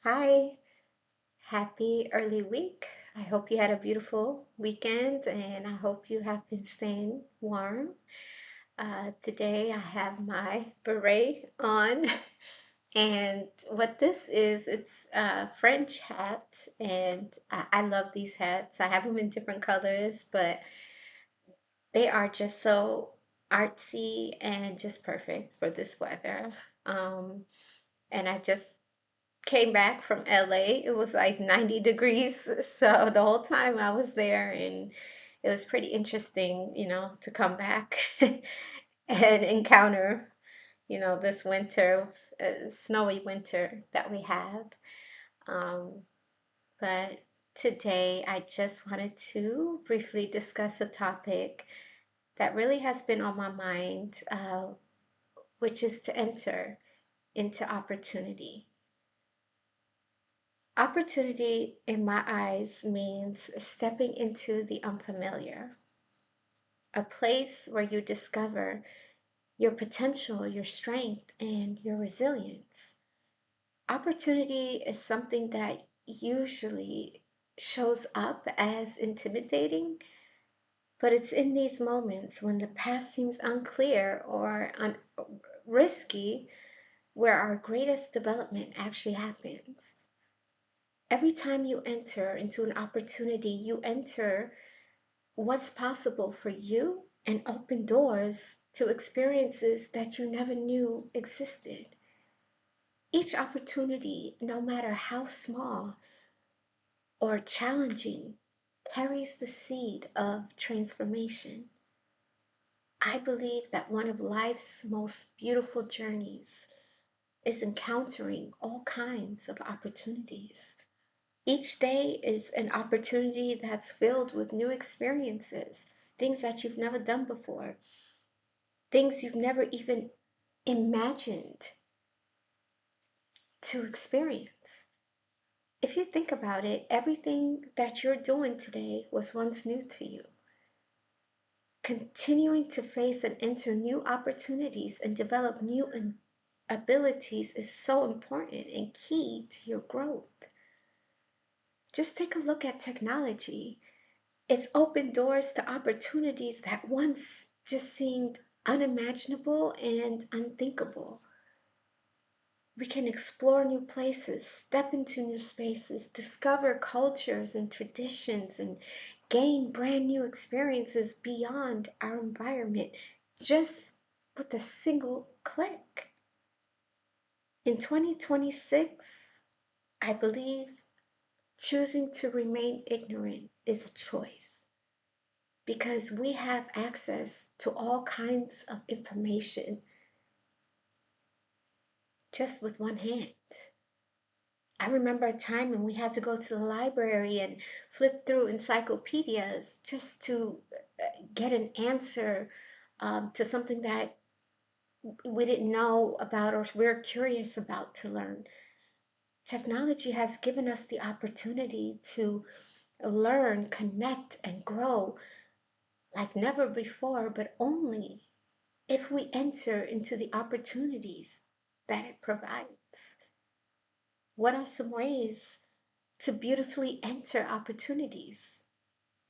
Hi, happy early week. I hope you had a beautiful weekend and I hope you have been staying warm. Today I have my beret on, and what this is, it's a French hat, and I love these hats. I have them in different colors, but they are just so artsy and just perfect for this weather. Um, and I just came back from LA. It was like 90 degrees. So the whole time I was there, and it was pretty interesting, to come back and encounter, this winter, snowy winter that we have. Um, but today I just wanted to briefly discuss a topic that really has been on my mind, which is to enter into opportunity. Opportunity, in my eyes, means stepping into the unfamiliar, a place where you discover your potential, your strength, and your resilience. Opportunity is something that usually shows up as intimidating, but it's in these moments when the path seems unclear or risky where our greatest development actually happens. Every time you enter into an opportunity, you enter what's possible for you and open doors to experiences that you never knew existed. Each opportunity, no matter how small or challenging, carries the seed of transformation. I believe that one of life's most beautiful journeys is encountering all kinds of opportunities. Each day is an opportunity that's filled with new experiences, things that you've never done before, things you've never even imagined to experience. If you think about it, everything that you're doing today was once new to you. Continuing to face and enter new opportunities and develop new abilities is so important and key to your growth. Just take a look at technology. It's opened doors to opportunities that once just seemed unimaginable and unthinkable. We can explore new places, step into new spaces, discover cultures and traditions, and gain brand new experiences beyond our environment just with a single click. In 2026, I believe choosing to remain ignorant is a choice, because we have access to all kinds of information just with one hand. I remember a time when we had to go to the library and flip through encyclopedias just to get an answer to something that we didn't know about or we're curious about to learn. Technology has given us the opportunity to learn, connect, and grow like never before, but only if we enter into the opportunities that it provides. What are some ways to beautifully enter opportunities?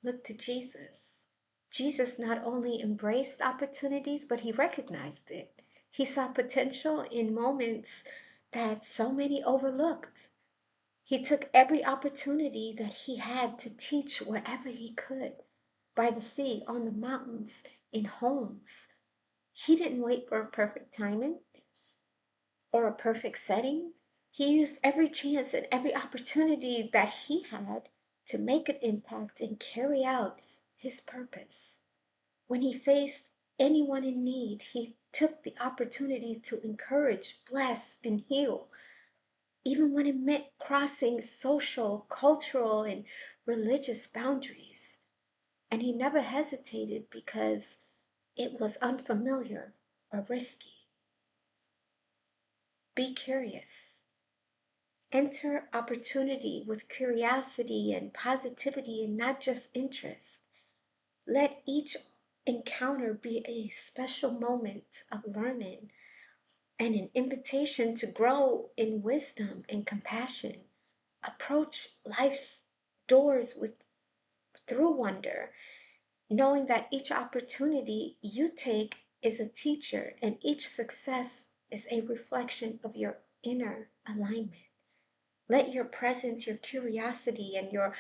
Look to Jesus. Jesus not only embraced opportunities, but he recognized it. He saw potential in moments that so many overlooked. He took every opportunity that he had to teach wherever he could, by the sea, on the mountains, in homes. He didn't wait for a perfect timing or a perfect setting. He used every chance and every opportunity that he had to make an impact and carry out his purpose. When he faced anyone in need, he took the opportunity to encourage, bless, and heal, even when it meant crossing social, cultural, and religious boundaries. And he never hesitated because it was unfamiliar or risky. Be curious. Enter opportunity with curiosity and positivity and not just interest. Let each encounter be a special moment of learning, and an invitation to grow in wisdom and compassion. Approach life's doors with through wonder, knowing that each opportunity you take is a teacher and each success is a reflection of your inner alignment. Let your presence, your curiosity, and your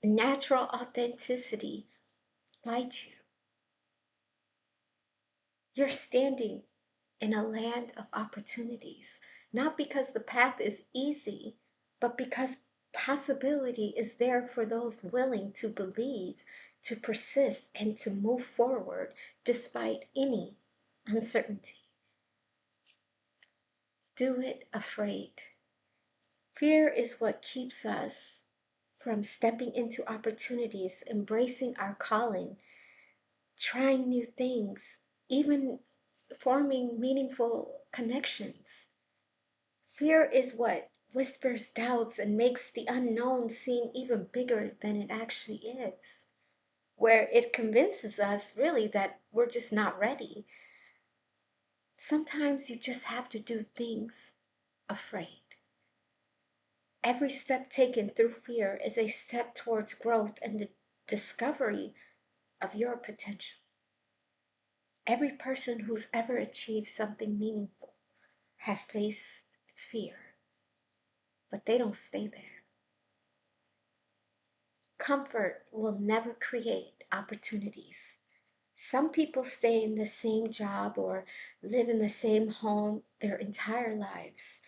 natural authenticity guide you. You're standing in a land of opportunities, not because the path is easy, but because possibility is there for those willing to believe, to persist, and to move forward despite any uncertainty. Do it afraid. Fear is what keeps us from stepping into opportunities, embracing our calling, trying new things, even forming meaningful connections. Fear is what whispers doubts and makes the unknown seem even bigger than it actually is, where it convinces us really that we're just not ready. Sometimes you just have to do things afraid. Every step taken through fear is a step towards growth and the discovery of your potential. Every person who's ever achieved something meaningful has faced fear, but they don't stay there. Comfort will never create opportunities. Some people stay in the same job or live in the same home their entire lives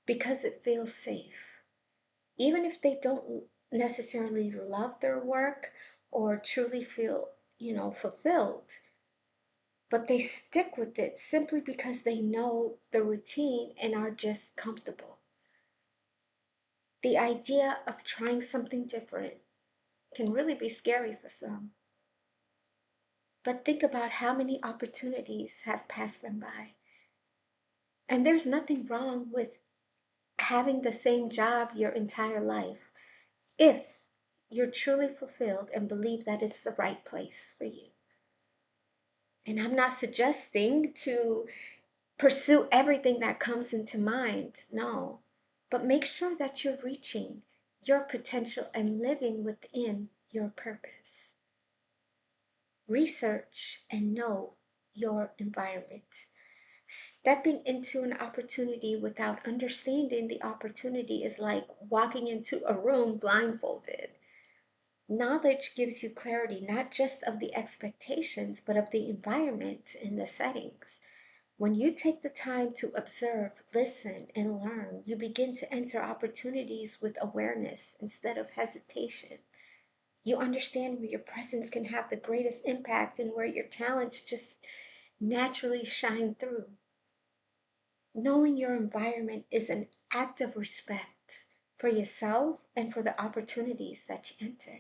because it feels safe. Even if they don't necessarily love their work or truly feel, fulfilled, but they stick with it simply because they know the routine and are just comfortable. The idea of trying something different can really be scary for some. But think about how many opportunities has passed them by. And there's nothing wrong with having the same job your entire life if you're truly fulfilled and believe that it's the right place for you. And I'm not suggesting to pursue everything that comes into mind, no. But make sure that you're reaching your potential and living within your purpose. Research and know your environment. Stepping into an opportunity without understanding the opportunity is like walking into a room blindfolded. Knowledge gives you clarity, not just of the expectations, but of the environment and the settings. When you take the time to observe, listen, and learn, you begin to enter opportunities with awareness instead of hesitation. You understand where your presence can have the greatest impact and where your talents just naturally shine through. Knowing your environment is an act of respect for yourself and for the opportunities that you enter.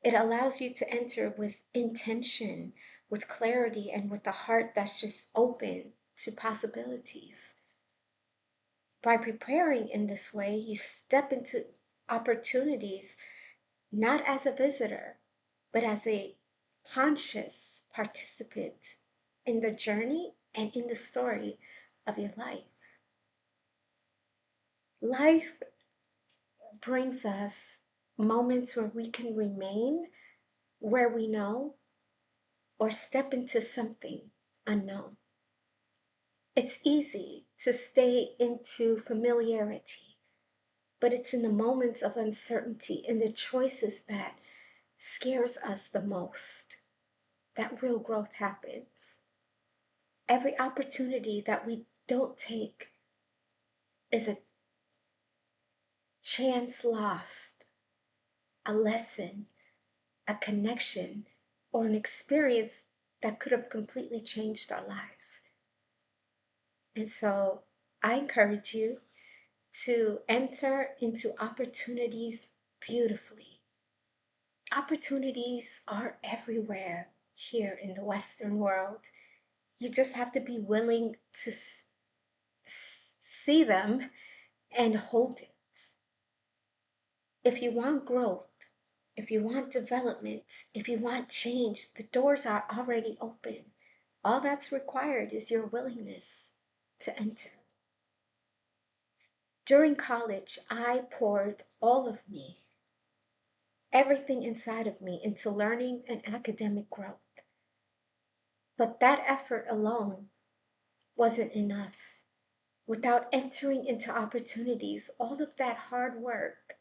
It allows you to enter with intention, with clarity, and with a heart that's just open to possibilities. By preparing in this way, you step into opportunities not as a visitor, but as a conscious participant in the journey and in the story of your life. Life brings us moments where we can remain where we know or step into something unknown. It's easy to stay into familiarity, but it's in the moments of uncertainty and the choices that scares us the most that real growth happens. Every opportunity that we don't take is a chance lost, a lesson, a connection, or an experience that could have completely changed our lives. And so I encourage you to enter into opportunities beautifully. Opportunities are everywhere here in the Western world. You just have to be willing to see them and hold it. If you want growth, if you want development, if you want change, the doors are already open. All that's required is your willingness. to enter. During college, I poured all of me, everything inside of me, into learning and academic growth. But that effort alone wasn't enough. Without entering into opportunities, all of that hard work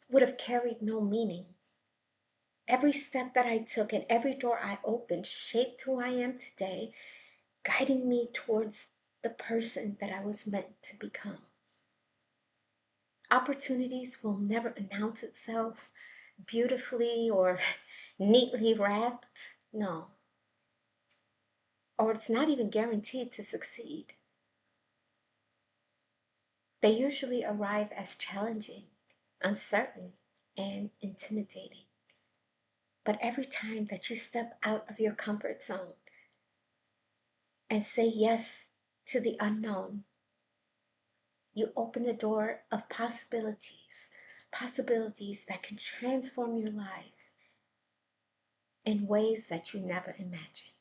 would have carried no meaning. Every step that I took and every door I opened shaped who I am today, guiding me towards the person that I was meant to become. Opportunities will never announce itself beautifully or neatly wrapped. No. Or it's not even guaranteed to succeed. They usually arrive as challenging, uncertain, and intimidating. But every time that you step out of your comfort zone and say yes to the unknown, you open the door of possibilities, possibilities that can transform your life in ways that you never imagined.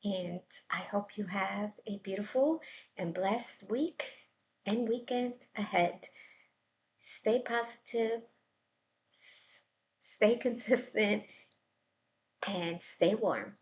And I hope you have a beautiful and blessed week and weekend ahead. Stay positive, stay consistent, and stay warm.